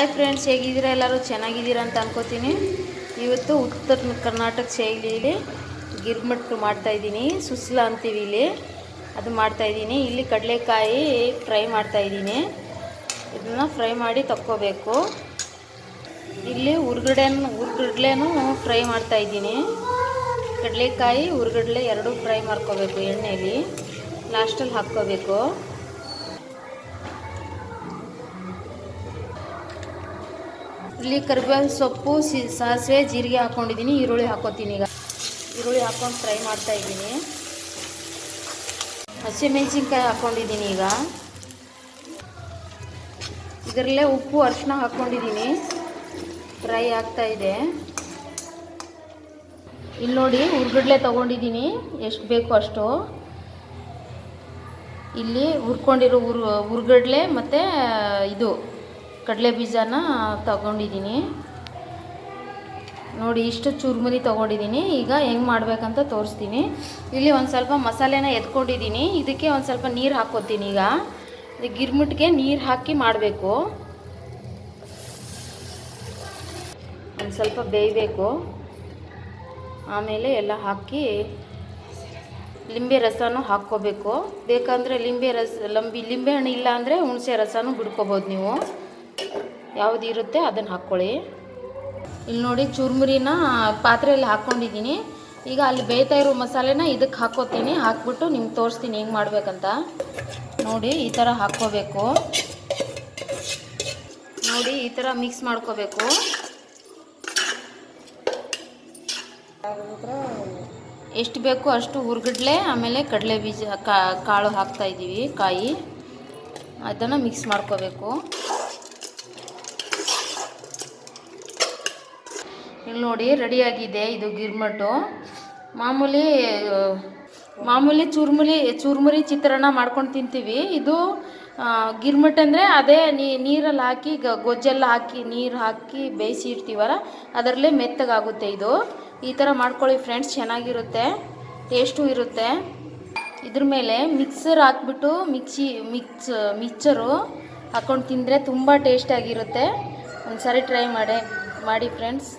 Hi friends, ಹೇಗಿದ್ದೀರಾ? ಎಲ್ಲರೂ ಚೆನ್ನಾಗಿದ್ದೀರಾ ಅಂತ ಅನ್ಕೋತೀನಿ. ಇವತ್ತು ಉತ್ತರ ಕರ್ನಾಟಕ ಶೈಲಿಯಲ್ಲಿ ಗಿರ್ಮಿಟ್ ಮಾಡ್ತಾಯಿದ್ದೀನಿ. ಸುಸ್ಲಾ ಅಂತೀವಿ ಇಲ್ಲಿ, ಅದು ಮಾಡ್ತಾಯಿದ್ದೀನಿ. ಇಲ್ಲಿ ಕಡಲೆಕಾಯಿ ಫ್ರೈ ಮಾಡ್ತಾಯಿದ್ದೀನಿ. ಇದನ್ನು ಫ್ರೈ ಮಾಡಿ ತಕ್ಕೋಬೇಕು. ಇಲ್ಲಿ ಹುರ್ಗಡ್ಲೆನೂ ಫ್ರೈ ಮಾಡ್ತಾಯಿದ್ದೀನಿ. ಕಡಲೆಕಾಯಿ ಹುರ್ಗಡ್ಲೆ ಎರಡೂ ಫ್ರೈ ಮಾಡ್ಕೋಬೇಕು ಎಣ್ಣೆಯಲ್ಲಿ, ಲಾಸ್ಟಲ್ಲಿ ಹಾಕ್ಕೋಬೇಕು. ಇಲ್ಲಿ ಕರಿಬೇವಿನ ಸೊಪ್ಪು, ಸಾಸಿವೆ, ಜೀರಿಗೆ ಹಾಕ್ಕೊಂಡಿದ್ದೀನಿ. ಈರುಳ್ಳಿ ಹಾಕ್ಕೋತೀನಿ. ಈಗ ಈರುಳ್ಳಿ ಹಾಕ್ಕೊಂಡು ಫ್ರೈ ಮಾಡ್ತಾಯಿದ್ದೀನಿ. ಹಸಿಮೆಣಸಿನ್ಕಾಯಿ ಹಾಕ್ಕೊಂಡಿದ್ದೀನಿ. ಈಗ ಇದರಲ್ಲೇ ಉಪ್ಪು, ಅರಿಶಿನ ಹಾಕ್ಕೊಂಡಿದ್ದೀನಿ. ಫ್ರೈ ಆಗ್ತಾಯಿದೆ. ಇಲ್ಲಿ ನೋಡಿ, ಹುರ್ಗಡ್ಲೆ ತೊಗೊಂಡಿದ್ದೀನಿ, ಎಷ್ಟು ಬೇಕು ಅಷ್ಟು. ಇಲ್ಲಿ ಹುರ್ಕೊಂಡಿರೋ ಹುರ್ಗಡ್ಲೆ ಮತ್ತು ಇದು ಕಡಲೆ ಬೀಜನ ತಗೊಂಡಿದ್ದೀನಿ. ನೋಡಿ, ಇಷ್ಟು ಚುರುಮುರಿ ತೊಗೊಂಡಿದ್ದೀನಿ. ಈಗ ಹೆಂಗೆ ಮಾಡಬೇಕಂತ ತೋರಿಸ್ತೀನಿ. ಇಲ್ಲಿ ಒಂದು ಸ್ವಲ್ಪ ಮಸಾಲೆನ ಎತ್ಕೊಂಡಿದ್ದೀನಿ. ಇದಕ್ಕೆ ಒಂದು ಸ್ವಲ್ಪ ನೀರು ಹಾಕ್ಕೋತೀನಿ. ಈಗ ಗಿರ್ಮಿಟ್ಗೆ ನೀರು ಹಾಕಿ ಮಾಡಬೇಕು. ಒಂದು ಸ್ವಲ್ಪ ಬೇಯಬೇಕು. ಆಮೇಲೆ ಎಲ್ಲ ಹಾಕಿ ಲಿಂಬೆ ರಸನೂ ಹಾಕ್ಕೋಬೇಕು. ಬೇಕಂದರೆ ಲಿಂಬೆ ಹಣ್ಣು ಇಲ್ಲ ಅಂದರೆ ಹುಣಸೆ ರಸನೂ ಬಿಡ್ಕೋಬೋದು ನೀವು. ಯಾವುದು ಇರುತ್ತೆ ಅದನ್ನು ಹಾಕ್ಕೊಳ್ಳಿ. ಇಲ್ಲಿ ನೋಡಿ, ಚುರುಮುರಿನ ಪಾತ್ರೆಯಲ್ಲಿ ಹಾಕ್ಕೊಂಡಿದ್ದೀನಿ. ಈಗ ಅಲ್ಲಿ ಬೇಯ್ತಾ ಇರೋ ಮಸಾಲೆನ ಇದಕ್ಕೆ ಹಾಕ್ಕೋತೀನಿ. ಹಾಕ್ಬಿಟ್ಟು ನಿಮ್ಗೆ ತೋರಿಸ್ತೀನಿ ಹೆಂಗೆ ಮಾಡಬೇಕಂತ. ನೋಡಿ, ಈ ಥರ ಹಾಕ್ಕೋಬೇಕು. ನೋಡಿ, ಈ ಥರ ಮಿಕ್ಸ್ ಮಾಡ್ಕೋಬೇಕು. ಎಷ್ಟು ಬೇಕು ಅಷ್ಟು ಹುರ್ಗಡ್ಲೆ, ಆಮೇಲೆ ಕಡಲೆ ಬೀಜ, ಕಾಳು ಹಾಕ್ತಾಯಿದ್ದೀವಿ, ಕಾಯಿ. ಅದನ್ನು ಮಿಕ್ಸ್ ಮಾಡ್ಕೋಬೇಕು. ಇಲ್ಲಿ ನೋಡಿ, ರೆಡಿಯಾಗಿದೆ ಇದು ಗಿರ್ಮಿಟ್ಟು. ಮಾಮೂಲಿ ಚುರುಮುರಿ ಚಿತ್ರಾನ್ನ ಮಾಡ್ಕೊಂಡು ತಿಂತೀವಿ. ಇದು ಗಿರ್ಮಿಟ್ ಅಂದರೆ ಅದೇ ನೀರಲ್ಲಿ ಹಾಕಿ ಗೊಜ್ಜೆಲ್ಲ ಹಾಕಿ ನೀರು ಹಾಕಿ ಬೇಯಿಸಿ ಇಡ್ತೀವಲ್ಲ, ಅದರಲ್ಲೇ ಮೆತ್ತಗಾಗುತ್ತೆ. ಇದು ಈ ಥರ ಮಾಡ್ಕೊಳ್ಳಿ ಫ್ರೆಂಡ್ಸ್, ಚೆನ್ನಾಗಿರುತ್ತೆ, ಟೇಸ್ಟು ಇರುತ್ತೆ. ಇದ್ರ ಮೇಲೆ ಮಿಕ್ಸರ್ ಹಾಕ್ಬಿಟ್ಟು ಮಿಕ್ಚರು ಹಾಕ್ಕೊಂಡು ತಿಂದರೆ ತುಂಬ ಟೇಸ್ಟಾಗಿರುತ್ತೆ. ಒಂದು ಸಾರಿ ಟ್ರೈ ಮಾಡಿ ಫ್ರೆಂಡ್ಸ್.